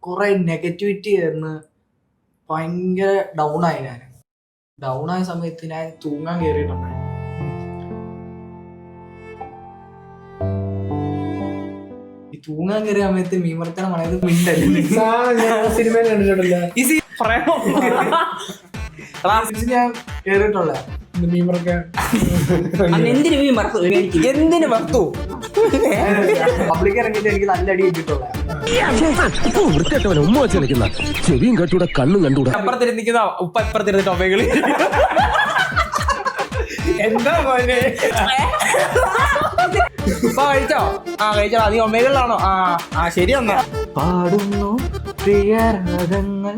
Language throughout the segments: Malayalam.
കുറെ നെഗറ്റിവിറ്റി എന്ന് ഭയങ്കര ഡൗൺ ആയി. ഞാൻ ഡൗൺ ആയ സമയത്ത് ഞാൻ തൂങ്ങാൻ കയറിയിട്ടുണ്ടായിരുന്നു. ഈ തൂങ്ങാൻ കയറിയ സമയത്ത് മീമർത്തനം പണയത് മിണ്ടല്ലേ സിനിമയിൽ കണ്ടിട്ടുണ്ടല്ലോ ഞാൻ കേറിയിട്ടുള്ള മീമറൊക്കെ. എന്തിനു വർത്തു പബ്ലിക് ഇറങ്ങിയിട്ട് എനിക്ക് നല്ല അടി കിട്ടിയിട്ടുള്ള ഉമ്മ വെച്ച് കളിക്കുന്ന ചെവിയും കെട്ടൂടെ കണ്ണും കണ്ടൂടെ. അപ്പുറത്തിരുന്നിക്കുന്ന ഉപ്പ അപ്പുറത്തിരുന്നിട്ട് ഒമകള് എന്താ മോനെ ഉപ്പ കഴിച്ചോ? കഴിച്ചോ. നീ ഒമകളിലാണോ? ശരി എന്നാ. പാടുന്നു പ്രിയരാഗങ്ങൾ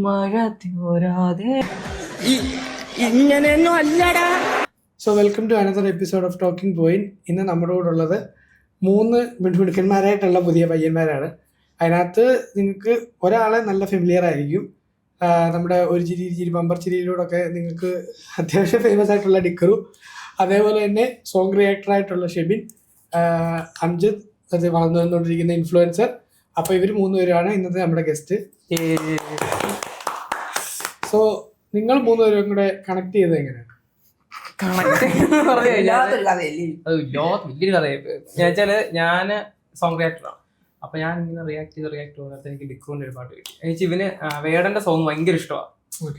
മഴ തോരാതെ. ഇങ്ങനെയൊന്നും അല്ലടാ. So welcome to another episode of talking point. ഇന്ന് നമ്മുടെ കൂടെ ഉള്ളത് 3 മിടുക്കന്മാരായിട്ടുള്ള പുതിയ പയ്യന്മാരാണ്. അതിനകത്ത് നിങ്ങൾക്ക് ഒരാളെ നല്ല ഫെമിലിയർ ആയിരിക്കും. നമ്മുടെ ഒരു ചിരി ബമ്പർ ചിരിയിലൂടെയൊക്കെ നിങ്ങൾക്ക് അത്യാവശ്യം ഫേമസ് ആയിട്ടുള്ള ഡിക്കറു, അതേപോലെ തന്നെ സോങ് റിയാക്ടർ ആയിട്ടുള്ള ഷെബിൻ, അംജിത്, അത് വളർന്നു വന്നുകൊണ്ടിരിക്കുന്ന ഇൻഫ്ലുവൻസർ. അപ്പോൾ ഇവർ 3 പേരാണ് ഇന്നത്തെ നമ്മുടെ ഗസ്റ്റ്. സോ നിങ്ങൾ 3 പേരും കൂടെ കണക്ട് ചെയ്തത് എങ്ങനെയാണ്? വലിയൊരു കഥയായി. ഞാന് സോങ് റിയാക്ടറാണ്. അപ്പൊ ഞാൻ ഇങ്ങനെ റിയാക്ട് ചെയ്ത് എനിക്ക് ഡിക്രൂന്റെ ഒരു പാട്ട് കിട്ടി. ഇവന് വേടന്റെ സോങ് ഭയങ്കര ഇഷ്ടമാണ്.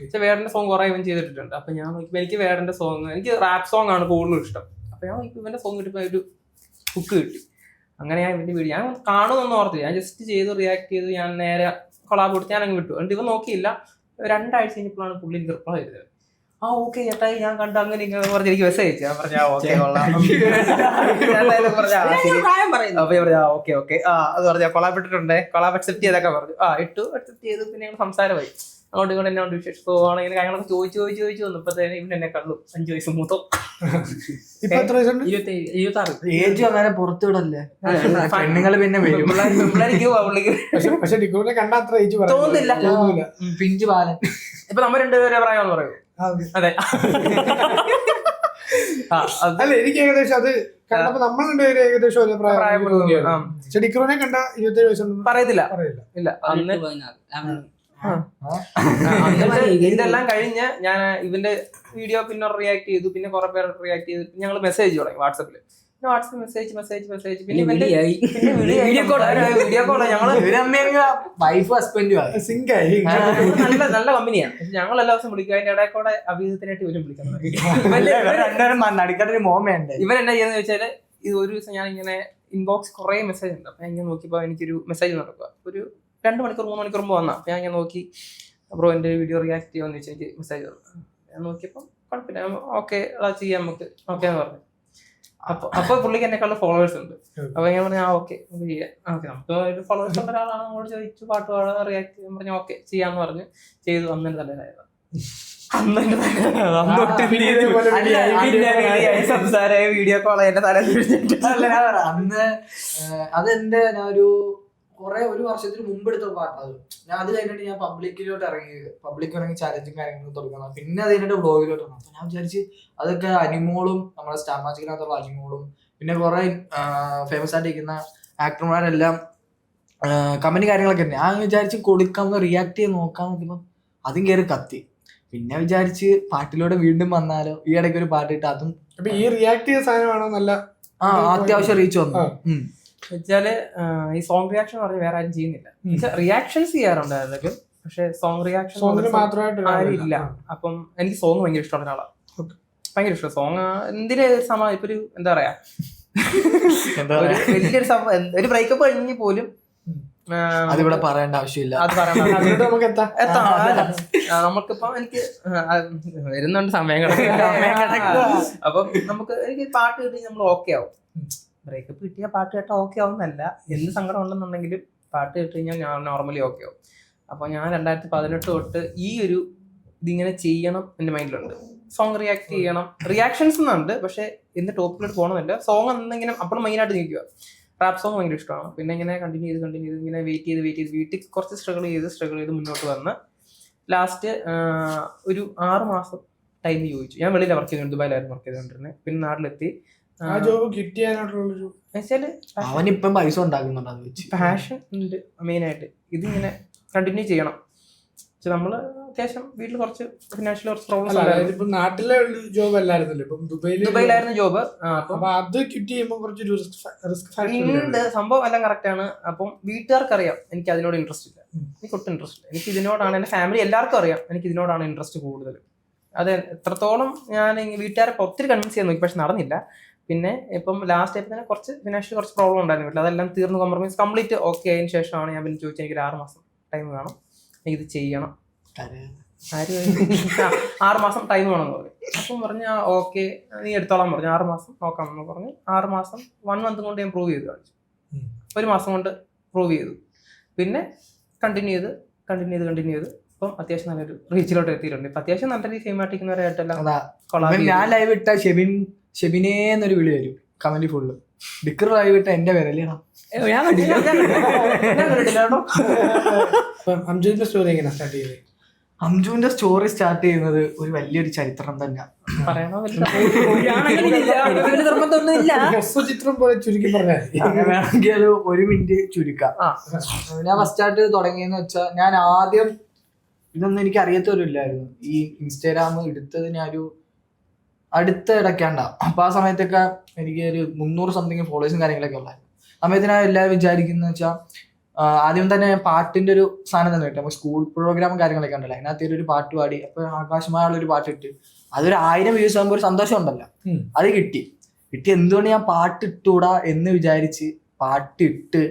പക്ഷെ വേടന്റെ സോങ് കുറെ ഇവൻ ചെയ്തിട്ടുണ്ട്. അപ്പൊ ഞാൻ നോക്കിയപ്പോ എനിക്ക് വേടന്റെ സോങ്, എനിക്ക് റാപ്പ് സോങ് ആണ് കൂടുതലും ഇഷ്ടം. അപ്പൊ ഞാൻ ഇവന്റെ സോങ് കിട്ടിയപ്പോ ഒരു ഹുക്ക് കിട്ടി. അങ്ങനെ ഞാൻ ഇവന്റെ വീഡിയോ ഞാൻ കാണുമെന്ന് ഓർത്തില്ല. ഞാൻ ജസ്റ്റ് ചെയ്ത് റിയാക്ട് ചെയ്ത് ഞാൻ നേരെ കൊളാബ് കൊടുത്ത് ഞാൻ അങ്ങ് വിട്ടു. എന്നിട്ട് ഇവൻ നോക്കിയില്ല. 2 ആഴ്ച കഴിഞ്ഞപ്പോഴാണ് പുള്ളി റിപ്ലൈ ചെയ്തത്. ഓക്കെ ചേട്ടായി ഞാൻ കണ്ടു അങ്ങനെ ഇങ്ങനെ പറഞ്ഞ് എനിക്ക് മെസ്സേജ് അയച്ചു. ഞാൻ പറഞ്ഞ ഓക്കെ കൊള്ളാം. ഓക്കെ ഓക്കെ അത് പറഞ്ഞ കൊളാബ് ഇട്ടിട്ടുണ്ട്, കൊളാബ് അക്സെപ്റ്റ് ചെയ്തൊക്കെ പറഞ്ഞു. ഇട്ടു അക്സെപ്റ്റ് ചെയ്തു. പിന്നെ ഞങ്ങൾ സംസാരമായി. അങ്ങോട്ട് ഇങ്ങോട്ട് എന്നോട് വിശേഷം പോവാണ് ഇങ്ങനെ കാര്യങ്ങളൊക്കെ ചോദിച്ചു വന്നപ്പോഴത്തേന് ഇവൻ എന്നെ കണ്ടു. 5 വയസ്സ് മൂത്തോ. 26 ഏജ് അങ്ങനെ പുറത്തു വിടല്ലേ പെണ്ണുങ്ങള് പിന്നെ വരും. പക്ഷെ ഡിക്കോനെ കണ്ട അത്ര ഏജ് തോന്നുന്നില്ല. പിഞ്ചു ബാലൻ. ഇപ്പൊ നമ്മൾ 2 പേരെ പറയാമെന്ന് പറയൂ. അതെ അല്ല, എനിക്ക് ഏകദേശം അത് കണ്ടപ്പോ നമ്മൾ 2 പേര് ഏകദേശം ഒരേ പ്രായം. പക്ഷെ ഡിക്കോനെ കണ്ട 27 വയസ്സൊന്നും പറയത്തില്ല. ഇല്ല ഇതെല്ലാം കഴിഞ്ഞ് ഞാൻ ഇവന്റെ വീഡിയോ പിന്നെ റിയാക്ട് ചെയ്തു. പിന്നെ കുറെ പേർ റിയാക്ട് ചെയ്തു. ഞങ്ങൾ മെസ്സേജ് തുടങ്ങി വാട്സാപ്പിൽ. വാട്സാപ്പ് മെസ്സേജ് പിന്നെ വീഡിയോ കോൾ ഞങ്ങള് വൈഫ് ഹസ്ബൻഡും സിങ്ക് ആയി. നല്ല കമ്പനിയാണ്. ഞങ്ങൾ എല്ലാ ദിവസം വിളിക്കും. അതിന്റെ ഇടയിൽ കൂടെ അഭിജിത്തിനായിട്ട് ഇവരും വിളിക്കുന്നത്. നടിക്കട്ടൊരു മോമയുണ്ട്. ഇവൻ എന്നാ ചെയ്യുന്ന വെച്ചാല്, ഇത് ഒരു ദിവസം ഞാൻ ഇങ്ങനെ ഇൻബോക്സ് കുറെ മെസ്സേജ് ഉണ്ട്. അപ്പൊ ഞാൻ നോക്കിയപ്പോ എനിക്കൊരു മെസ്സേജ് നടക്കുക. ഒരു 2 മണിക്കൂർ 3 മണിക്കൂർ മുമ്പ് വന്നാ. അപ്പൊ ഞാൻ നോക്കി ബ്രോ എന്റെ വീഡിയോ റിയാക്ട് ചെയ്യാന്ന് വെച്ചാൽ എനിക്ക് മെസ്സേജ് തന്നു. ഞാൻ നോക്കിയപ്പോ കുഴപ്പമില്ല, ഓക്കെ ചെയ്യാം നമുക്ക് ഓക്കെ എന്ന് പറഞ്ഞു. അപ്പൊ പുള്ളിക്ക് എന്നെക്കാളും ഫോളോവേഴ്സ് ഉണ്ട്. അപ്പൊ ഞാൻ പറഞ്ഞു ഓക്കെ നമുക്ക് ചെയ്യാം. ഓക്കെ നമുക്ക് ഒരു ഫോളോവേഴ്സ് ഉള്ള ഒരാളാണ്. അങ്ങോട്ട് ചോദിച്ചു പാട്ട് പാടാൻ റിയാക്ട് ചെയ്യാൻ പറഞ്ഞു. ഓക്കെ ചെയ്യാന്ന് പറഞ്ഞു. ചെയ്തു. അന്നെ തലേതായതാണ്. സംസാര വീഡിയോ കോൾ എന്റെ തല അന്ന് അതെന്റെ ഞാൻ ഒരു വർഷത്തിന് മുമ്പ് എടുത്ത പാട്ടാണ്. ഞാൻ അത് കഴിഞ്ഞിട്ട് ഞാൻ പബ്ലിക്കിലോട്ട് ഇറങ്ങി ചാലഞ്ചും കാര്യങ്ങളും തുടങ്ങണം. പിന്നെ അത് കഴിഞ്ഞിട്ട് വ്ളോഗിലോട്ട് വന്നു. അപ്പൊ ഞാൻ വിചാരിച്ച് അതൊക്കെ അനിമോളും നമ്മുടെ സ്റ്റാർ മാജിക്കിനകത്തുള്ള അനിമോളും പിന്നെ കുറെ ഫേമസ് ആയിട്ടിരിക്കുന്ന ആക്ടർമാരെല്ലാം കമന്റ് കാര്യങ്ങളൊക്കെ ഉണ്ട്. ഞാൻ വിചാരിച്ച് കൊടുക്കാമെന്ന് റിയാക്ട് ചെയ്ത് നോക്കാൻ നോക്കുമ്പോൾ അതും കയറി കത്തി. പിന്നെ വിചാരിച്ച് പാട്ടിലൂടെ വീണ്ടും വന്നാലോ. ഈ ഇടയ്ക്ക് ഒരു പാട്ടിട്ട് അതും ഈ റിയാക്ട് ചെയ്ത സാധനമാണോ നല്ല അത്യാവശ്യം റീച്ച് വന്നു. വെച്ചാല് ഈ സോങ് റിയാക്ഷൻ എന്ന് പറഞ്ഞാൽ വേറെ ആരും ചെയ്യുന്നില്ല. റിയാക്ഷൻസ് ചെയ്യാറുണ്ടായിരുന്നു. പക്ഷെ സോങ് റിയാക്ഷൻ ആരും ഇല്ല. അപ്പം എനിക്ക് സോങ് ഭയങ്കര ഇഷ്ടമുള്ള ഒരാളാണ്. ഭയങ്കര ഇഷ്ടം സോങ്. എന്തിന് സമയം ഇപ്പൊ ഒരു എന്താ പറയാ വലിയൊരു സംഭവം, ഒരു ബ്രേക്കപ്പ് കഴിഞ്ഞ് പോലും അതിവിടെ പറയേണ്ട ആവശ്യമില്ല. അത് നമുക്കിപ്പം എനിക്ക് വരുന്നുണ്ട് സമയം അപ്പം നമുക്ക് എനിക്ക് പാട്ട് കിട്ടി നമ്മൾ ഓക്കെ ആവും. ബ്രേക്കപ്പ് കിട്ടിയാൽ പാട്ട് കേട്ടാൽ ഓക്കെ ആവുന്നല്ല. എന്ത് സങ്കടം ഉണ്ടെന്നുണ്ടെങ്കിലും പാട്ട് കേട്ട് കഴിഞ്ഞാൽ ഞാൻ നോർമലി ഓക്കെ ആവും. അപ്പോൾ ഞാൻ 2018 തൊട്ട് ഈ ഒരു ഇതിങ്ങനെ ചെയ്യണം എൻ്റെ മൈൻഡിലുണ്ട്. സോങ് റിയാക്ട് ചെയ്യണം. റിയാക്ഷൻസ് എന്നുണ്ട്, പക്ഷെ എന്ത് ടോപ്പിലോട്ട് പോകണമെന്നില്ല. സോങ് എന്തെങ്കിലും അപ്പോഴും മെയിനായിട്ട് നിൽക്കുക. റാപ്പ് സോങ് ഭയങ്കര ഇഷ്ടമാണ്. പിന്നെ ഇങ്ങനെ കണ്ടിന്യൂ ചെയ്ത് ഇങ്ങനെ വെയിറ്റ് ചെയ്ത് വീട്ടിൽ കുറച്ച് സ്ട്രഗിൾ ചെയ്ത് മുന്നോട്ട് വന്ന് ലാസ്റ്റ് ഒരു 6 മാസം ടൈം ചോദിച്ചു. ഞാൻ വെളിയിലാണ് വർക്ക് ചെയ്തുകൊണ്ട്, ദുബായിലായിരുന്നു വർക്ക് ചെയ്തുകൊണ്ടിരുന്നത്. പിന്നെ നാട്ടിലെത്തി. അവനിപ്പം പൈസ ഉണ്ടാക്കുന്നുണ്ട്. പാഷൻ ഉണ്ട് മെയിനായിട്ട്. ഇതിങ്ങനെ കണ്ടിന്യൂ ചെയ്യണം. പക്ഷെ നമ്മള് അത്യാവശ്യം വീട്ടിൽ കുറച്ച് ഫിനാൻഷ്യൽ കുറച്ച് പ്രോബ്ലംസ് അല്ല, ഉണ്ടായിരുന്നു. ഇപ്പൊ നാട്ടിലെ ജോബ് അല്ലായിരുന്നല്ലോ, ഇപ്പം ദുബൈയിലായിരുന്നു ജോബ്. അപ്പൊ അത് ക്വിറ്റ് ചെയ്യുമ്പോൾ കുറച്ചൊരു റിസ്ക് ഉണ്ട്, സംഭവം എല്ലാം കറക്റ്റ് ആണ്. അപ്പം വീട്ടുകാർക്ക് അറിയാം എനിക്ക് അതിനോട് ഇൻട്രസ്റ്റ് ഇല്ല, എനിക്ക് ഒട്ടും ഇൻട്രസ്റ്റ് ഇല്ല. എനിക്ക് ഇതിനോടാണ്, എൻ്റെ ഫാമിലി എല്ലാവർക്കും അറിയാം എനിക്ക് ഇതിനോടാണ് ഇൻട്രസ്റ്റ് കൂടുതൽ. അത് എത്രത്തോളം ഞാൻ വീട്ടുകാരെ ഒത്തിരി കൺവിൻസ് ചെയ്യാൻ നോക്കി, പക്ഷെ നടന്നില്ല. പിന്നെ ഇപ്പം ലാസ്റ്റ് ആയപ്പോൾ തന്നെ കുറച്ച് ഫിനാൻഷ്യൽ കുറച്ച് പ്രോബ്ലം ഉണ്ടായിരുന്നു വീട്ടിൽ. അതെല്ലാം തീർന്ന് കോംപ്രമൈസ് കംപ്ലീറ്റ് ഓക്കെ ആയതിനു ശേഷമാണ് ഞാൻ പിന്നെ ചോദിച്ചത് എനിക്ക് 6 മാസം ടൈം വേണം, ഇത് ചെയ്യണം. 6 മാസം ടൈം വേണമെന്ന് പറഞ്ഞു. അപ്പം പറഞ്ഞ ഓക്കെ നീ എടുത്തോളാൻ പറഞ്ഞു, 6 മാസം നോക്കാമെന്ന് പറഞ്ഞു. 6 മാസം 1 മന്ത് കൊണ്ട് ഞാൻ പ്രൂവ് ചെയ്ത് കാണിച്ചു. 1 മാസം കൊണ്ട് പ്രൂവ് ചെയ്തു. പിന്നെ കണ്ടിന്യൂ ചെയ്ത് ഇപ്പം അത്യാവശ്യം നല്ലൊരു റീച്ചിലോട്ട് എത്തിയിട്ടുണ്ട്. ഇപ്പം അത്യാവശ്യം നല്ല രീതിയിൽ ഫെയിമാറ്റിക്കുന്നവരായിട്ടെല്ലാം ഞാൻ ലൈവ് ഇട്ട ഷെബിനെ എന്നൊരു വിളി വരും കമന്റ് ഫുള്ള്. ഡിക്കർ ലൈവ് ഇട്ട എന്റെ പേരല്ലേ ഞാൻ കണ്ടില്ല കേട്ടോ. അംജുവിന്റെ സ്റ്റോറി എങ്ങനെ സ്റ്റാർട്ട് ചെയ്തത്? അംജുവിന്റെ സ്റ്റോറി സ്റ്റാർട്ട് ചെയ്യുന്നത് ഒരു വലിയൊരു ചരിത്രം തന്നെ പറയണോ? ചിത്രം പോലെ ചുരുക്കി പറഞ്ഞാൽ വേണമെങ്കിൽ അത് 1 മിനിറ്റ് ചുരുക്കാം. ഞാൻ ഫസ്റ്റ് ആയിട്ട് തുടങ്ങിയെന്ന് വെച്ചാൽ, ഞാൻ ആദ്യം ഇതൊന്നും എനിക്ക് അറിയത്തോരില്ലായിരുന്നു. ഈ ഇൻസ്റ്റാഗ്രാം എടുത്തത് ഞാനൊരു അടുത്ത ഇടയ്ക്കാണ്ടാവും. അപ്പൊ ആ സമയത്തൊക്കെ എനിക്ക് ഒരു 300 സംതിങ് ഫോളോവേഴ്സും കാര്യങ്ങളൊക്കെ ഉള്ളായിരുന്നു. സമയത്ത് ഞാൻ എല്ലാവരും വിചാരിക്കുന്ന വെച്ചാൽ, ആദ്യം തന്നെ പാട്ടിന്റെ ഒരു സാധനം തന്നെ കിട്ടും. നമുക്ക് സ്കൂൾ പ്രോഗ്രാമും കാര്യങ്ങളൊക്കെ ഉണ്ടല്ലോ, അതിനകത്ത് ഒരു പാട്ട് പാടി, അപ്പൊ ആകാശമായുള്ളൊരു പാട്ട് ഇട്ട് അതൊരു 1000 വ്യൂസ് ആകുമ്പോൾ ഒരു സന്തോഷം ഉണ്ടല്ലോ, അത് കിട്ടി. എന്തുകൊണ്ട് ഞാൻ പാട്ട് ഇട്ടൂടാ എന്ന് വിചാരിച്ച് പാട്ടിട്ട്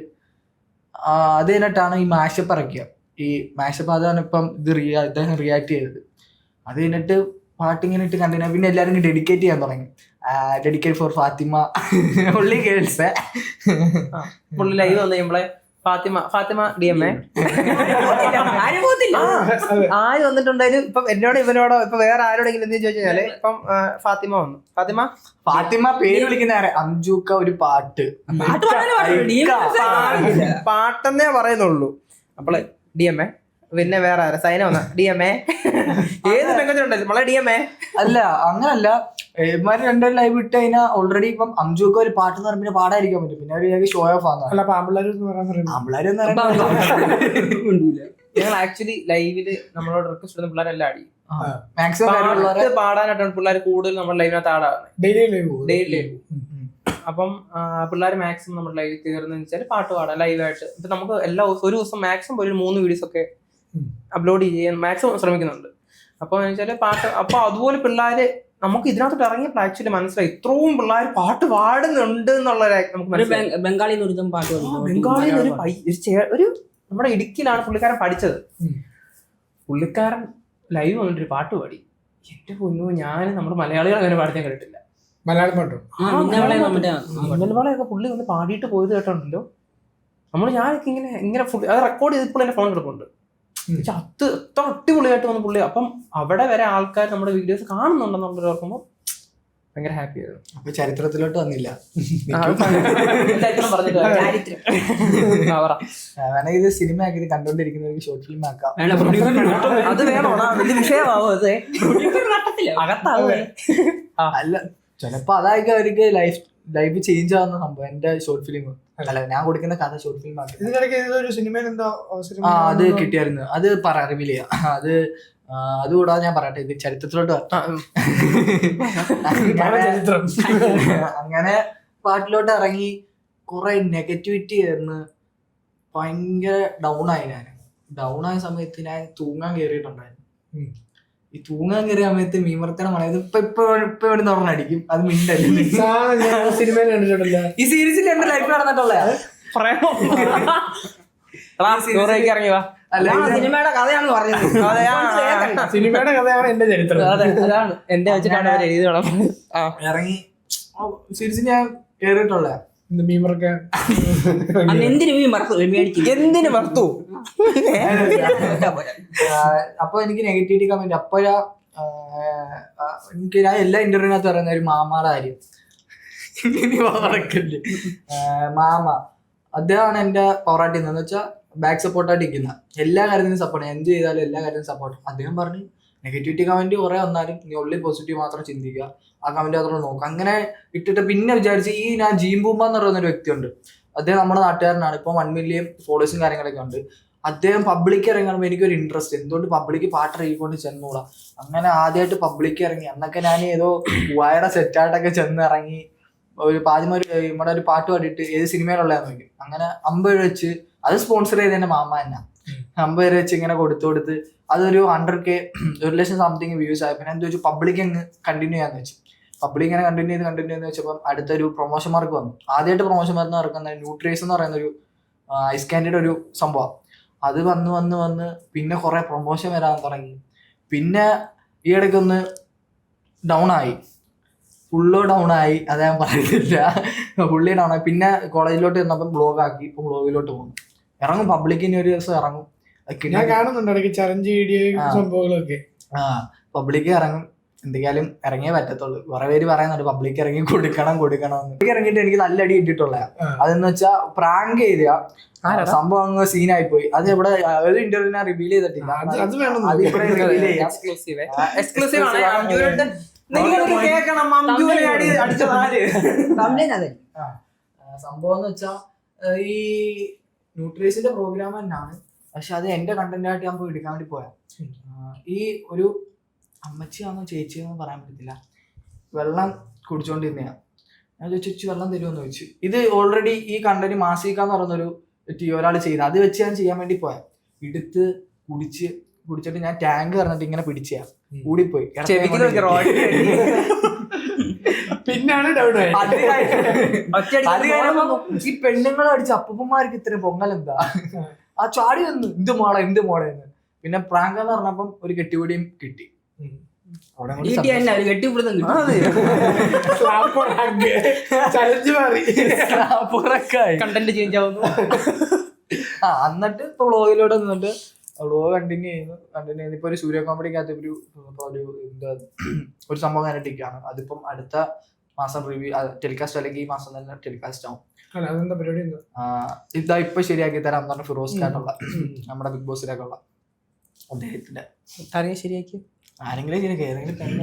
അത് കഴിഞ്ഞിട്ടാണ് ഈ മാഷപ്പ് ഇറക്കിയത്. ഈ മാഷപ്പ് അതാണ് ഇപ്പം ഇദ്ദേഹം റിയാക്ട് ചെയ്തത്. അത് കഴിഞ്ഞിട്ട് പാട്ടിങ്ങനെ ഇട്ട് കണ്ടിന്യൂ, പിന്നെ എല്ലാവരും ഡെഡിക്കേറ്റ് ചെയ്യാൻ തുടങ്ങി. ഡെഡിക്കേറ്റ് ഫോർ ഫാത്തിമ ഉള്ളി ഗേൾസ്. പുള്ളി ലൈവ് വന്നു കഴിയുമ്പോളെ ഫാത്തിമ DMA ആര് വന്നിട്ടുണ്ടായാലും ഇപ്പം എന്നോട് ഇവനോടോ ഇപ്പൊ വേറെ ആരോടെങ്കിലും എന്തെങ്കിലും ചോദിച്ചാല് ഇപ്പം ഫാത്തിമ വന്നു. ഫാത്തിമ പേര് വിളിക്കുന്ന അംജുക്ക ഒരു പാട്ട് പാട്ടെന്നേ പറയുന്നുള്ളൂ. അപ്പോളെ DMA, പിന്നെ വേറെ ആരാ സൈന വന്ന DMA, ഏത് പെങ്കത്തിലുണ്ടായിരുന്നു നമ്മളെ DMA. അല്ല അങ്ങനല്ല, ഇവന്മാര് 2 ലൈവ് ഇട്ട് കഴിഞ്ഞാൽ ഓൾറെഡി ഇപ്പം അംജുക്ക ഒരു പാട്ട് എന്ന് പറഞ്ഞാൽ പാടായിരിക്കാൻ പറ്റും. പിന്നെ ഒരു ഷോ ഓഫ് ആണ്. ഞങ്ങൾ ആക്ച്വലി ലൈവില് നമ്മളോട് റിക്വസ്റ്റ് ചെയ്യുന്ന പിള്ളേരെല്ലാം അടി മാക്സിമം പാടാനായിട്ടാണ് പിള്ളേർ കൂടുതൽ നമ്മുടെ ലൈവിനകത്ത് ആടാണ് ഡെയിലി ലൈവ്. അപ്പം പിള്ളേർ മാക്സിമം നമ്മുടെ ലൈവിൽ കയറുന്നതെന്ന് വെച്ചാൽ പാട്ട് പാടാം ലൈവായിട്ട്. ഇപ്പൊ നമുക്ക് ഒരു ദിവസം മാക്സിമം ഒരു 3 വീഡിയോസ് ഒക്കെ അപ്ലോഡ് ചെയ്യാൻ മാക്സിമം ശ്രമിക്കുന്നുണ്ട്. അപ്പൊ വെച്ചാല് പാട്ട്, അപ്പൊ അതുപോലെ പിള്ളേര് നമുക്ക് ഇതിനകത്തോട്ട് ഇറങ്ങിയപ്പോൾ ആക്ച്വലി മനസ്സിലായി ഇത്രയും പിള്ളേർ പാട്ട് പാടുന്നുണ്ട് എന്നുള്ളൊരു നമുക്ക് മനസ്സിലായി. ബംഗാളി ഒരു നമ്മുടെ ഇടുക്കിയിലാണ് പുള്ളിക്കാരൻ പഠിച്ചത്. പുള്ളിക്കാരൻ ലൈവ് വന്നിട്ടൊരു പാട്ട് പാടി. എന്റെ പൊന്നോ, ഞാൻ നമ്മുടെ മലയാളികൾ അങ്ങനെ പാടിക്കാൻ കണ്ടിട്ടില്ല. മലയാളം പാട്ടോ ഇന്നലെയൊക്കെ പുള്ളി വന്ന് പാടിയിട്ട് പോയത് കേട്ടോണ്ടല്ലോ. ഞാനൊക്കെ ഇങ്ങനെ അത് റെക്കോർഡ് ചെയ്തപ്പോൾ എന്റെ ഫോൺ കിടപ്പുണ്ട്. അത്ര അടിപൊളിയായിട്ട് വന്ന പുള്ളി. അപ്പം അവിടെ വരെ ആൾക്കാർ നമ്മുടെ വീഡിയോസ് കാണുന്നുണ്ടെന്നുള്ളത് ഓർക്കുമ്പോൾ ഭയങ്കര ഹാപ്പി ആയിരുന്നു. അപ്പൊ ചരിത്രത്തിലോട്ട് വന്നില്ല. വേണമെങ്കിൽ ഇത് സിനിമ ആക്കി ഇത് കണ്ടോണ്ടിരിക്കുന്നവർക്ക് ഷോർട്ട് ഫിലിം ആക്കാം. അത് വേണോ? വലിയ വിഷയമാവോ? അകത്താവേ അല്ല, ചിലപ്പോ അതായിരിക്കും അവർക്ക് ലൈഫ് ചേഞ്ച് ആവുന്ന സംഭവം. എന്റെ ഷോർട്ട് ഫിലിം അല്ല, ഞാൻ കൊടുക്കുന്ന കഥ ഷോർട്ട് ഫിലിം ആക്കി. അത് കിട്ടിയായിരുന്നു. അത് റിവീൽ ചെയ്യാം. അതുകൂടാതെ ഞാൻ പറയട്ടെ, ഇത് ചരിത്രത്തിലോട്ട് അങ്ങനെ പാട്ടിലോട്ട് ഇറങ്ങി കുറെ നെഗറ്റിവിറ്റി ആയിരുന്നു. ഭയങ്കര ഡൗൺ ആയ സമയത്ത് ഞാൻ തൂങ്ങാൻ കയറിയിട്ടുണ്ടായിരുന്നു. ഈ തൂങ്ങാൻ കയറിയ സമയത്ത് മീമർത്തനം പറയുന്നത് ഇപ്പൊ ഇവിടെ പറഞ്ഞടിക്കും. അത് മിണ്ടല്ലേ, സിനിമയിൽ കണ്ടിട്ടുണ്ടല്ലോ. ഈ സീരീസിൽ എന്റെ ലൈഫ് നടന്നിട്ടുള്ള സിനിമയുടെ കഥയാണ് പറഞ്ഞത്. സിനിമയുടെ കഥയാണ് എന്റെ ചരിത്രം. അതാണ് എന്റെ വെച്ചിട്ടാണ് അവർ എഴുതി ഇറങ്ങി സീരീസിൽ ഞാൻ കേറിയിട്ടുള്ള മീമറൊക്കെ എന്തിനു വർത്തു. അപ്പൊ എനിക്ക് നെഗറ്റിവിറ്റി കമന്റ് അപ്പോഴാ എനിക്ക് ഞാൻ എല്ലാ ഇന്റർവ്യൂവിനകത്ത് പറയുന്ന ഒരു മാമാടെ കാര്യം. മാമ അദ്ദേഹമാണ് എന്റെ പവറായിട്ട് എന്ന് വെച്ചാൽ ബാക്ക് സപ്പോർട്ടായിട്ട് ഇരിക്കുന്ന എല്ലാ കാര്യത്തിനും സപ്പോർട്ട്. എന്ത് ചെയ്താലും എല്ലാ കാര്യത്തിനും സപ്പോർട്ട്. അദ്ദേഹം പറഞ്ഞു നെഗറ്റിവിറ്റി കമന്റ് കുറെ വന്നാലും നീ ഉള്ളി പോസിറ്റീവ് മാത്രം ചിന്തിക്കുക, ആ കമന്റ് മാത്രം നോക്കുക. അങ്ങനെ ഇട്ടിട്ട് പിന്നെ വിചാരിച്ച് ഞാൻ ജീംബൂമ്പ എന്ന് പറയുന്ന ഒരു വ്യക്തിയുണ്ട്. അദ്ദേഹം നമ്മുടെ നാട്ടുകാരനാണ്. ഇപ്പൊ 1 മില്യൺ ഫോളോവേഴ്സും കാര്യങ്ങളൊക്കെ ഉണ്ട്. അദ്ദേഹം പബ്ലിക് ഇറങ്ങുമ്പോൾ എനിക്കൊരു ഇൻട്രസ്റ്റ്, എന്തുകൊണ്ട് പബ്ലിക് പാട്ട് ഇറങ്ങിക്കൊണ്ട് ചെന്നൂടാ. അങ്ങനെ ആദ്യമായിട്ട് പബ്ലിക് ഇറങ്ങി. അന്നൊക്കെ ഞാൻ ഏതോ വായുടെ സെറ്റായിട്ടൊക്കെ ചെന്ന് ഇറങ്ങി ഒരു നമ്മുടെ ഒരു പാട്ട് പാടിയിട്ട് ഏത് സിനിമയിലുള്ളതെന്ന് നോക്കി. അങ്ങനെ 50 രൂപ വെച്ച്, അത് സ്പോൺസർ ചെയ്ത് എന്റെ മാമ തന്നെ 50 രൂപ വെച്ച് ഇങ്ങനെ കൊടുത്ത് അതൊരു 100K 1,00,000 സംതിങ് വ്യൂസ് ആയി. പിന്നെ എന്താ വെച്ചാൽ പബ്ലിക് അങ്ങ് കണ്ടിന്യൂ ചെയ്യാന്ന് വെച്ചു. പബ്ലിക് ഇങ്ങനെ കണ്ടിന്യൂ ചെയ്ത് വെച്ചപ്പം അടുത്തൊരു പ്രൊമോഷൻ മാർക്ക് വന്നു. ആദ്യമായിട്ട് പ്രൊമോഷൻ മാർക്ക് ഇറക്കുന്ന ന്യൂട്രീസ് എന്ന് പറയുന്ന ഒരു ഐസ് കാൻഡിയുടെ ഒരു സംഭവം. അത് വന്ന് പിന്നെ കുറെ പ്രൊമോഷൻ വരാൻ തുടങ്ങി. പിന്നെ ഈ ഇടയ്ക്കൊന്ന് ഡൗൺ ആയി, ഫുള്ള് ഡൗൺ ആയി, അത് ഞാൻ പറയുന്നില്ല, ഫുള്ളി ഡൗൺ ആയി. പിന്നെ കോളേജിലോട്ട് ചെന്നപ്പം ബ്ലോഗ് ആക്കി. ഇപ്പൊ ബ്ലോഗിലോട്ട് പോകുന്നു, ഇറങ്ങും പബ്ലിക്കിന് ഒരു ദിവസം ഇറങ്ങും. ഞാൻ കാണുന്നുണ്ട് ഇടയ്ക്ക് ചലഞ്ച് വീഡിയോ സംഭവങ്ങളൊക്കെ. പബ്ലിക് ഇറങ്ങും, എന്തെങ്കിലും ഇറങ്ങിയേ പറ്റത്തുള്ളൂ. കുറെ പേര് പറയുന്നുണ്ട് പബ്ലിക് ഇറങ്ങി കൊടുക്കണം എന്ന്. ഇറങ്ങിയിട്ട് എനിക്ക് നല്ല അടി കിട്ടിയിട്ടുള്ള അതെന്ന് വെച്ചാൽ പ്രാങ്ക് ചെയ്ത സംഭവം അങ്ങ് സീനായി പോയി. അത് ഇവിടെ ഒരു ഇന്റർവ്യൂ ഞാൻ റിവീൽ ചെയ്തിട്ടില്ല, അത് ഇവിടെ റിവീൽ ചെയ്യാം. സംഭവം എന്ന് വെച്ചാ ഈ ന്യൂട്രീസിന്റെ പ്രോഗ്രാം തന്നെയാണ്, പക്ഷെ അത് എന്റെ കണ്ടന്റ് ആയിട്ട് ഞാൻ പോയി എടുക്കാൻ വേണ്ടി പോയാ. ഈ ഒരു അമ്മച്ചിയാണോ ചേച്ചിയാണോ പറയാൻ പറ്റത്തില്ല, വെള്ളം കുടിച്ചോണ്ടിരുന്നയാ. ഞാൻ ചോദിച്ചു വെള്ളം തരുമെന്ന് ചോദിച്ചു. ഇത് ഓൾറെഡി ഈ കണ്ടന്റ് മാസിക്കാന്ന് പറയുന്നൊരു ഒരാൾ ചെയ്ത്, അത് വെച്ച് ഞാൻ ചെയ്യാൻ വേണ്ടി പോയാ. എടുത്ത് കുടിച്ചിട്ട് ഞാൻ ടാങ്ക് പറഞ്ഞിട്ട് ഇങ്ങനെ പിടിച്ചാ കൂടിപ്പോയി. പിന്നാണ് ഡൗൺ ഈ പെണ്ണുങ്ങളെ അടിച്ച് അപ്പൂപ്പന്മാർക്ക് ഇത്രയും പൊങ്ങലെന്താ, ആ ചാടി വന്നു എന്ത് മോളെ എന്ന്. പിന്നെ പ്രാങ്ക് എന്ന് പറഞ്ഞപ്പം ഒരു കെട്ടിപിടിയും കിട്ടി. കണ്ടന്റ് ചേഞ്ച് ആവുന്നു. എന്നിട്ട് ഇപ്പൊ വ്ളോഗിലോട്ട് നിന്നിട്ട് വ്ളോഗ് കണ്ടിന്യൂ ചെയ്യുന്നു. ഇപ്പൊ ഒരു സൂര്യ കോമഡിക്കകത്ത് ഒരു സംഭവം കണ്ടിട്ടിരിക്കുകയാണ്. അതിപ്പം അടുത്ത മാസം റിവ്യൂ ടെലികാസ്റ്റ്, അല്ലെങ്കിൽ ഈ മാസം തന്നെ ടെലികാസ്റ്റ് ആവും. ഇതാ ഇപ്പൊ ശരിയാക്കി തരാം എന്ന് പറഞ്ഞ ഫിറോസ് ഖാനുള്ള, നമ്മുടെ ബിഗ് ബോസിലേക്കുള്ള അദ്ദേഹത്തിന്റെ ശരിയാക്കി ആരെങ്കിലും ശരിയാക്കി. ഏതെങ്കിലും പെണ്ണ്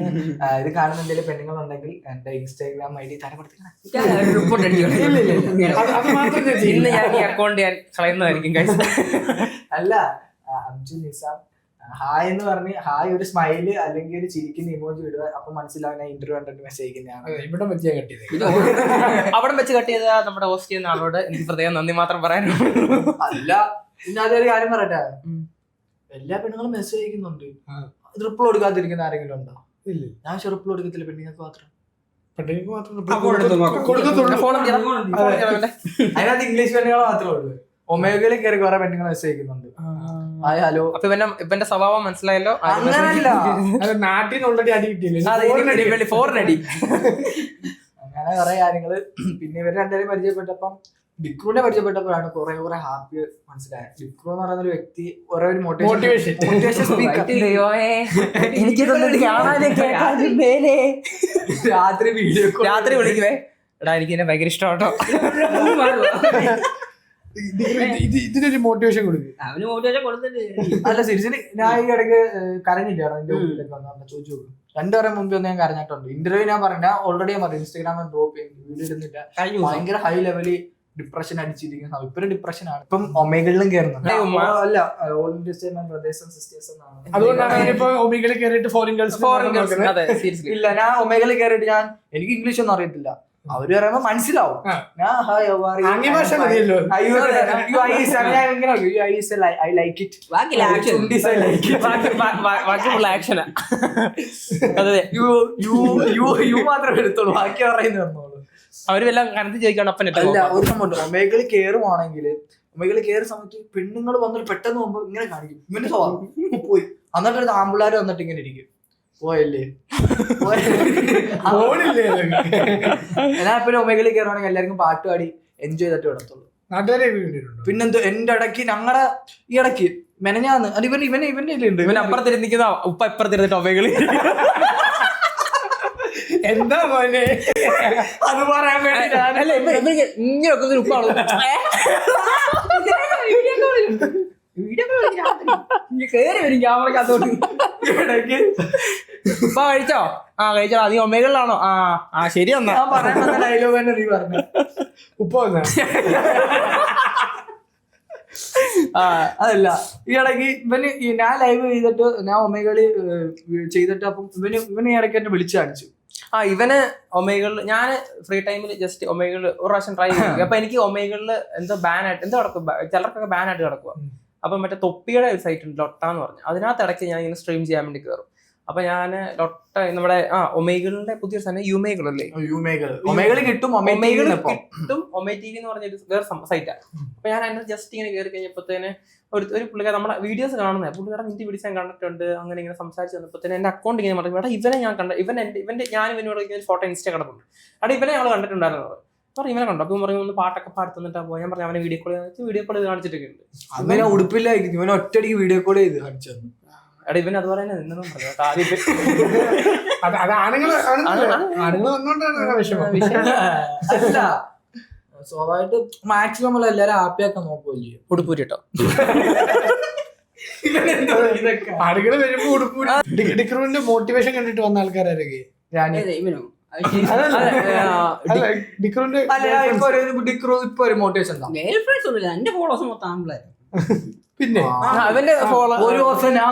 ഇത് കാണുന്ന എന്തെങ്കിലും പെണ്ണുങ്ങളുണ്ടെങ്കിൽ എന്റെ ഇൻസ്റ്റാഗ്രാം ID തരപ്പെടുത്തിക്കണം. അല്ല, അബ്ജു നിസാം ഹായ് എന്ന് പറഞ്ഞ് ഹായ് ഒരു സ്മൈല് അല്ലെങ്കിൽ ഒരു ചിരിക്കുന്ന ഇമോജി ഇടുക. അപ്പൊ മനസ്സിലാവുന്ന ഇന്റർവ്യൂ കണ്ടിട്ട് മെസ്സേജ് അയക്കുന്നതാണ്. ഇവിടെ വെച്ച് കട്ടിയത്, അവിടെ വെച്ച് കട്ടിയത് നമ്മുടെ ഹോസ്റ്റ് ചെയ്യുന്ന ആളോട് എനിക്ക് പ്രത്യേകം നന്ദി മാത്രം പറയാനോ. അല്ല, പിന്നെ അതൊരു കാര്യം പറയട്ടെ, എല്ലാ പെണ്ണുങ്ങളും മെസ്സേജ് അയക്കുന്നുണ്ട്, റിപ്ലൈ കൊടുക്കാതിരിക്കുന്ന ആരെങ്കിലും ഉണ്ടോ? ഇല്ല, ഞാൻ റിപ്ലൈ കൊടുക്കത്തില്ല. പെണ്ണുങ്ങൾക്ക് മാത്രം അതിനകത്ത് ഇംഗ്ലീഷ് പെണ്ണുങ്ങളെ മാത്രമേ ഉള്ളൂ. ഒമേഗയിൽ കയറി കുറെ പെണ്ണുങ്ങൾ മെസ്സേജ് അയക്കുന്നുണ്ട്. Hi hello. അപ്പൊ ഇവന്റെ സ്വഭാവം മനസ്സിലായല്ലോ. അങ്ങനല്ല, നാട്ടിൽ ഓൾറെഡി അടി കിട്ടിയില്ല, ഫോറിനടി. അങ്ങനെ കുറെ കാര്യങ്ങള്. പിന്നെ ഇവർ രണ്ടുപേരും പരിചയപ്പെട്ടപ്പം, ഡിക്രൂനെ പരിചയപ്പെട്ടപ്പോഴാണ് കുറെ ഹാപ്പി മനസ്സിലായത്. ഡിക്രൂ എന്ന് പറയുന്ന ഒരു വ്യക്തി കുറെ ഒരു മോട്ടിവേഷൻ സ്പീക്കർ. രാത്രി വിളിക്കുവേ, എടാ എനിക്ക് എന്നെ ഭയങ്കര ഇഷ്ടമാട്ടോ. ഇതിനൊരു മോട്ടിവേഷൻ കൊടുക്കും. അല്ല സീരിയസ്ലി, ഞാൻ ഈ ഇടയ്ക്ക് കരഞ്ഞിട്ടാണ് എന്റെ വീട്ടിലേക്ക് വന്നു ചോദിച്ചു. 2 വർഷം മുമ്പ് ഒന്ന് ഞാൻ കരഞ്ഞിട്ടുണ്ട്. ഇന്റർവ്യൂ ഞാൻ പറഞ്ഞു, ഓൾറെഡി ഞാൻ പറഞ്ഞു ഇൻസ്റ്റാഗ്രാമിൽ ഡ്രോപ്പ് ചെയ്യും, വീഡിയോ ഇടുന്നില്ല. ഭയങ്കര ഹൈ ലെവലിൽ ഡിപ്രഷൻ അടിച്ചിരിക്കുന്ന ഇപ്പൊ ഡിപ്രഷൻ ആണ്. ഇപ്പം ഒമേഗളിലും കയറുന്നുണ്ട്. അല്ല, all India brothers and sisters എന്നാണ്. അതുകൊണ്ടാണ് ഒമേഗളിൽ കയറിയിട്ട് ഫോറിൻ ഗേൾസ്. ഇല്ല, ഞാൻ ഒമേഗളിൽ കയറിയിട്ട് എനിക്ക് ഇംഗ്ലീഷ് ഒന്നും അറിയത്തില്ല. അവര് പറയുമ്പോ മനസ്സിലാവും. മാത്രമേ എടുത്തോളൂ, ബാക്കി പറയുന്നത് തന്നോളൂ. അവര് വല്ല കനത്തി ചോദിക്കണം. അപ്പൻ അല്ല, ഒരു സംഭവം ഒമേഗളിൽ കയറുവാണെങ്കിൽ ഒമേഗളിൽ കയറുന്ന സമയത്ത് പെണ്ണുങ്ങൾ വന്നിട്ട് പെട്ടെന്ന് പോകുമ്പോ ഇങ്ങനെ കാണിക്കും, ഇവന്റെ സ്വഭാവം പോയി. എന്നിട്ട് ആമ്പിള്ളാര് വന്നിട്ട് ഇങ്ങനെ ഇരിക്കും, പോയല്ലേ ഞാൻ പിന്നെ ഒമേഗളിൽ കയറുവാണെങ്കിൽ എല്ലാവർക്കും പാട്ട് പാടി എൻജോയ് ചെയ്തിട്ട് വിടത്തുള്ളൂ. പിന്നെന്തോ എന്റെ ഇടയ്ക്ക് ഞങ്ങളുടെ ഈ ഇടയ്ക്ക് മെനഞ്ഞാന്ന് അത് ഇവന്റെ ഉണ്ട്, ഇവൻ അപ്പുറത്തിരുന്നിക്കുന്ന ഉപ്പ ഇപ്പുറത്തിരുന്നിട്ട് ഒമേഗളിൽ എന്താ പോലെ അത് പറയാൻ വേണ്ടി ഇങ്ങനെയൊക്കെ ഉപ്പാണോ കഴിച്ചോ? കഴിച്ചോ. നീ ഒമേഗളിലാണോ? ശരി എന്നാ പറയാൻ ഡയലോഗ് തന്നെ നീ പറഞ്ഞു. ഉപ്പ വന്ന അതല്ല ഈ ഇടയ്ക്ക് ഇവന് ഞാൻ ലൈവ് ചെയ്തിട്ട് ഞാൻ ഒമേഗളി ചെയ്തിട്ട് അപ്പം ഇവന് ഈ ഇടയ്ക്ക് എന്നെ വിളിച്ചു കാണിച്ചു. ഇവന് ഒമേഗളിൽ ഞാൻ ഫ്രീ ടൈമിൽ ജസ്റ്റ് ഒമേഗളിൽ ഒരു പ്രാവശ്യം ട്രൈ ചെയ്തു. അപ്പൊ എനിക്ക് ഒമേഗളിൽ എന്തോ ബാൻ ആയിട്ട് എന്തോ കിടക്കും, ചിലർക്കൊക്കെ ബാൻ ആയിട്ട് കിടക്കുക. അപ്പൊ മറ്റേ തൊപ്പിയുടെ ഒരു സൈറ്റ് ഉണ്ട് ലൊട്ട എന്ന് പറഞ്ഞു, അതിനകത്ത് ഇടയ്ക്ക് ഞാൻ ഇങ്ങനെ സ്ട്രീം ചെയ്യാൻ വേണ്ടി കയറും. അപ്പൊ ഞാൻ ലൊട്ട നമ്മുടെ ഒമേഗളിന്റെ പുതിയൊരു സാധനം യുമേഗൾ അല്ലേ, ഒമേഗളി കിട്ടും, ഒമേഗൾ കിട്ടും. ഒമേ ടി വി എന്ന് പറഞ്ഞൊരു വേറെ സൈറ്റാണ്. അപ്പൊ ഞാൻ അതിന് ജസ്റ്റ് ഇങ്ങനെ കയറി കഴിഞ്ഞപ്പോഴത്തേന് ഒരു പുള്ളിക്കാരൻ നമ്മുടെ വീഡിയോസ് കാണുന്നത്, പുള്ളിക്കാരൻ നിന്റെ വീഡിയോസ് ഞാൻ കണ്ടിട്ടുണ്ട്, അങ്ങനെ ഇങ്ങനെ സംസാരിച്ച് വന്നപ്പോഴത്തേന് എന്റെ അക്കൗണ്ട് ഇങ്ങനെ പറഞ്ഞു, എടാ ഇവനെ ഞാൻ കണ്ട ഞാൻ ഇവനോട് ഫോട്ടോ ഇൻസ്റ്റ കിടപ്പുണ്ട്, എടാ ഇവനെ ഞങ്ങൾ കണ്ടിട്ടുണ്ടായിരുന്നു പറഞ്ഞു. ഇവനെ കണ്ടു. അപ്പം പറഞ്ഞു ഒന്ന് പാട്ടൊക്കെ പാടുത്തിട്ടാ പോയി. ഞാൻ പറഞ്ഞു അവനെ വീഡിയോ കോൾ ചെയ്ത് കാണിച്ചിട്ടൊക്കെ ഉണ്ട്. അങ്ങനെ ഉടുപ്പില്ലായിരിക്കും ഇവനെ ഒറ്റയടിക്ക് വീഡിയോ കോൾ ചെയ്ത് കാണിച്ചു. എടാ ഇവൻ അതുപോലെ തന്നെ നിന്നെന്നും പറഞ്ഞു കേട്ടോ. അല്ല സ്വാഭാവികമായിട്ട് മാക്സിമം നമ്മൾ എല്ലാരും ഹാപ്പിയാക്കാൻ നോക്കുമല്ലേ. ഉടുപ്പൂരി കേട്ടോ ആളുകൾ വരുമ്പോ ഉടുപ്പൂരി. ഡിക്രൂവിന്റെ മോട്ടിവേഷൻ കണ്ടിട്ട് വന്ന ആൾക്കാരൊക്കെ ഡിക്രൂവിന്റെ ഇപ്പൊ ഒരു മോട്ടിവേഷൻ എന്റെ ഫോളോസ് മൊത്തം ആമ്പിളായിരുന്നു. പിന്നെ അവന്റെ ഒരു ദിവസം ഞാൻ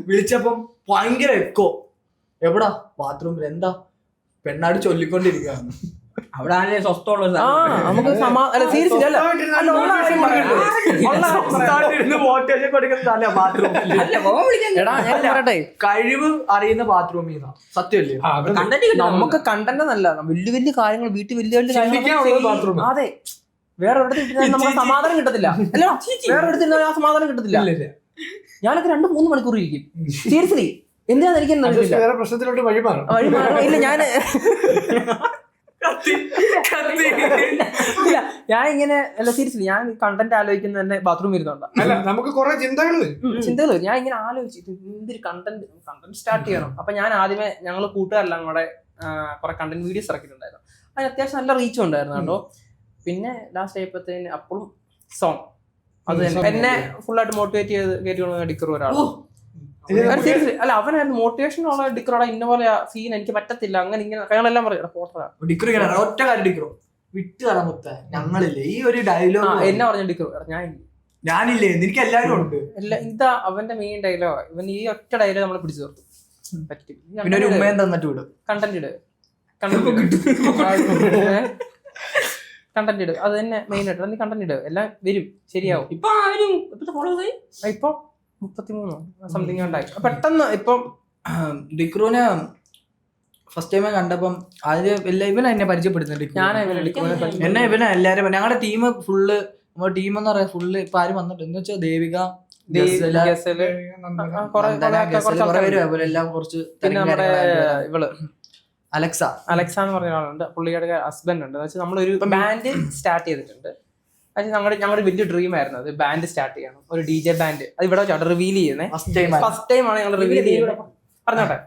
വിളിച്ചപ്പം ഭയങ്കര എക്കോ, എവിടാ ബാത്റൂമിൽ എന്താ പെണ്ണാട് ചൊല്ലിക്കൊണ്ടിരിക്കുകയാണ്. അവിടെ ആണെങ്കിൽ സ്വസ്ഥമുള്ള നമുക്ക് മോട്ടിവേഷൻ കൊടുക്കുന്നതല്ല ബാത്റൂമിൽ. കഴിവ് അറിയുന്ന ബാത്റൂമിൽ സത്യമല്ലേ. നമുക്ക് കണ്ടന്റ് നല്ല വലിയ വലിയ കാര്യങ്ങൾ വീട്ടിൽ വലിയ വലിയ കാര്യങ്ങൾ. അതെ, വേറെ ഒരിടത്ത് നമുക്ക് സമാധാനം കിട്ടത്തില്ല. അല്ല വേറെ ഒരിടത്ത് ആ സമാധാനം കിട്ടത്തില്ല. ഞാനൊക്കെ 2-3 മണിക്കൂർ ഇരിക്കും സീരിയസ്ലി. എന്തിനാന്ന് എനിക്ക് വേറെ പ്രശ്നത്തിലോട്ട് വഴിമാറും. ഇല്ല ഞാൻ ഇങ്ങനെ അല്ല സീരിയസ്ലി ഞാൻ കണ്ടന്റ് ആലോചിക്കുന്ന തന്നെ ബാത്റൂമിൽ ഇരുന്നോണ്ടാ. നമുക്ക് കുറെ ചിന്തകൾ ഞാൻ ഇങ്ങനെ ആലോചിച്ചു എന്തൊരു കണ്ടന്റ് സ്റ്റാർട്ട് ചെയ്യണം. അപ്പൊ ഞാൻ ആദ്യമേ ഞങ്ങള് കൂട്ടുകാരെല്ലാം കൂടെ കുറെ കണ്ടന്റ് വീഡിയോസ് ഇറക്കിയിട്ടുണ്ടായിരുന്നു. അതിന് അത്യാവശ്യം നല്ല റീച്ചും ഉണ്ടായിരുന്നു കേട്ടോ. പിന്നെ ലാസ്റ്റ് ആയപ്പോഴത്തേന് അപ്പോഴും സോങ് അത് എന്നെ ഫുള്ളായിട്ട് മോട്ടിവേറ്റ് ചെയ്ത് കയറ്റി ഡിക്കർ ഒരാള്. അല്ല അവനായിരുന്നു മോട്ടിവേഷനുള്ള ഡിക്കറോടെ ഇന്ന പോലെ സീൻ എനിക്ക് പറ്റത്തില്ല അങ്ങനെ ഇങ്ങനെ ഞങ്ങളെല്ലാം പറയാം ഫോട്ടോ ഡിക്കർ ഒറ്റ കാര്യം ഡിക്കറോ വിട്ട് തറമുത്ത ഞങ്ങളില്ലേ ഈ ഒരു ഡയലോഗ് എന്നെ പറഞ്ഞ ഡിക്കർ ഞാനില്ലേ എനിക്ക് എല്ലാവരും ഉണ്ട്. ഇതാ അവന്റെ മെയിൻ ഡയലോഗ്. ഇവൻ ഈ ഒറ്റ ഡയലോഗ് നമ്മളെ പിടിച്ചു തീർത്തു. പറ്റും പിന്നെ ഒരു ഉമ്മയും തന്നിട്ട് വിടും. കണ്ടന്റ് ഇട് കണ്ടന്റ് ഇട്, അത് തന്നെ മെയിൻ ആയിട്ട് നീ കണ്ടന്റ് ഇട്, എല്ലാം വരും ശരിയാവും. ഇപ്പൊ ഫോളോവേഴ്സ് ഇപ്പൊ 33 സംതിങ് ഉണ്ടായി പെട്ടെന്ന്. ഇപ്പം ഡിക്രൂനെ ഫസ്റ്റ് ടൈം കണ്ടപ്പം ഇവനെ എന്നെ പരിചയപ്പെടുത്തുന്നുണ്ട്. എന്നെ ഇവനെ എല്ലാരും ഞങ്ങളുടെ ടീം ഫുള്ള് നമ്മുടെ ടീം എന്ന് പറയാൻ ഫുള്ള് ഇപ്പൊ ആരും വന്നിട്ട് എന്ന് വെച്ചാൽ ദേവിക എല്ലാം കുറച്ച് ഇവള് അലക്സ എന്ന് പറഞ്ഞ ഒരാളുണ്ട്. പുള്ളിയുടെ ഹസ്ബൻഡ് ഉണ്ട്. വെച്ചാൽ നമ്മളൊരു ബാൻഡ് സ്റ്റാർട്ട് ചെയ്തിട്ടുണ്ട്. ഞങ്ങളുടെ വലിയ ഡ്രീം ആയിരുന്നു അത് ബാൻഡ് സ്റ്റാർട്ട് ചെയ്യണം, ഒരു DJ ബാൻഡ്. അത് ഇവിടെ വെച്ചാൽ റിവീൽ ചെയ്യുന്നത് ഫസ്റ്റ് ടൈം ആണ് ഞങ്ങൾ റിവീൽ ചെയ്യുന്നത്. പറഞ്ഞോട്ടെ,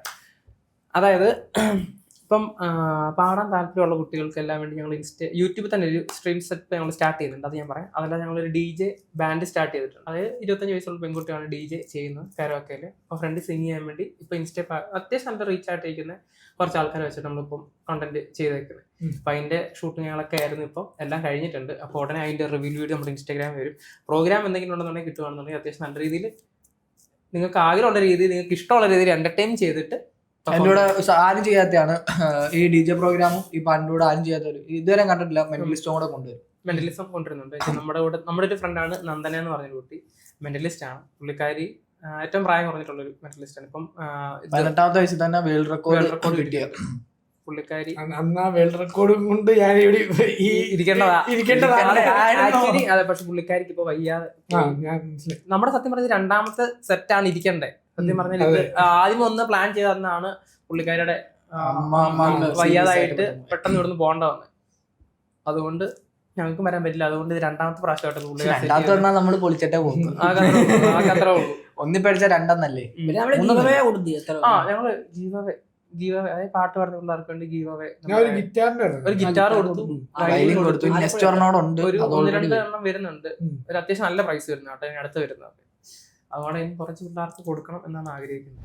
അതായത് ഇപ്പം പാടാൻ താല്പര്യമുള്ള കുട്ടികൾക്കെല്ലാം വേണ്ടി ഞങ്ങൾ യൂട്യൂബിൽ തന്നെ ഒരു സ്ട്രീം സെറ്റ് ഞങ്ങൾ സ്റ്റാർട്ട് ചെയ്യുന്നുണ്ട്. അത് ഞാൻ പറയാം. അതല്ല ഞങ്ങളൊരു DJ ബാൻഡ് സ്റ്റാർട്ട് ചെയ്തിട്ടുണ്ട്. അതായത് 25 വയസ്സുള്ള പെൺകുട്ടിയാണ് DJ ചെയ്യുന്നത് കരോക്കയിൽ. അപ്പോൾ ഫ്രണ്ട് സിംഗ് ചെയ്യാൻ വേണ്ടി ഇപ്പൊ അത്യാവശ്യം നല്ല റീച്ച് ആയിട്ടിരിക്കുന്ന കുറച്ച് ആൾക്കാരെ വെച്ചിട്ട് നമ്മളിപ്പം കണ്ടന്റ് ചെയ്തേക്കുന്നത്. അപ്പൊ അതിന്റെ ഷൂട്ടിങ് ഞങ്ങളൊക്കെ ആയിരുന്നു. ഇപ്പം എല്ലാം കഴിഞ്ഞിട്ടുണ്ട്. അപ്പോൾ ഉടനെ അതിന്റെ റിവ്യൂ വീഡിയോ നമ്മുടെ ഇൻസ്റ്റാഗ്രാമിൽ വരും. പ്രോഗ്രാം എന്തെങ്കിലും ഉണ്ടെന്നുണ്ടെങ്കിൽ കിട്ടുകയാണെന്നുണ്ടെങ്കിൽ അത്യാവശ്യം നല്ല രീതിയിൽ നിങ്ങൾക്ക് ആഗ്രഹമുള്ള രീതിയിൽ നിങ്ങൾക്ക് ഇഷ്ടമുള്ള രീതിയിൽ എന്റർടൈൻ ചെയ്തിട്ട് എൻ്റെ കൂടെ ആരും ചെയ്യാത്തതാണ് ഈ DJ പ്രോഗ്രാമും ഈ പാട്ടിൻ്റെ കൂടെ ആരും ചെയ്യാത്തവര് ഇതുവരെ കണ്ടിട്ടില്ല. മെന്റലിസ്റ്റും കൂടെ കൊണ്ടുവരും. മെന്റലിസം കൊണ്ടുവരുന്നുണ്ട്. നമ്മുടെ ഒരു ഫ്രണ്ടാണ് നന്ദന എന്ന് പറഞ്ഞൊരു കുട്ടി. മെന്റലിസ്റ്റ് ആണ് പുള്ളിക്കാരി. ഏറ്റവും പ്രായം കുറഞ്ഞിട്ടുള്ളൊരു മെന്റലിസ്റ്റ് ആണ്. ഇപ്പം 18ാമത്തെ വയസ്സിൽ തന്നെ വേൾഡ് റെക്കോർഡ് കിട്ടിയ പുള്ളിക്കാരി. വേൾഡ് റെക്കോർഡും കൊണ്ട് ഞാൻ അതെ, പക്ഷെ പുള്ളിക്കാരിക്ക് ഇപ്പൊ വയ്യാതെ. നമ്മുടെ സത്യം പറഞ്ഞ 2ാമത്തെ സെറ്റാണ് ഇരിക്കണ്ടേ. സത്യം പറഞ്ഞാൽ ആദ്യം ഒന്ന് പ്ലാൻ ചെയ്തതാണ് പുള്ളിക്കാരിയുടെ വയ്യാതായിട്ട് പെട്ടെന്ന് ഇവിടുന്ന് പോകേണ്ട വന്നത്. അതുകൊണ്ട് ഞങ്ങൾക്കും വരാൻ പറ്റില്ല. അതുകൊണ്ട് ഇത് 2ാമത്തെ പ്രാവശ്യമായിട്ട് നമ്മള് പൊളിച്ചിട്ടേ പോകുന്നു. അത്രേ ഉള്ളൂ. ഒന്നിപ്പഴിച്ച 2 ഞങ്ങള് ഗീവവേ അതായത് പാട്ട് പറഞ്ഞ പിള്ളേർക്ക് വേണ്ടി ഗീവവേ ഒരു ഗിറ്റാർ കൊടുത്തു. ഒരു 1-2 എണ്ണം വരുന്നുണ്ട്. ഒരു അത്യാവശ്യം നല്ല പ്രൈസ് വരുന്ന കേട്ടോ ഇനി അടുത്ത് വരുന്നത്. അതുകൊണ്ട് ഇനി കുറച്ച് പിള്ളേർക്ക് കൊടുക്കണം എന്നാണ് ആഗ്രഹിക്കുന്നത്.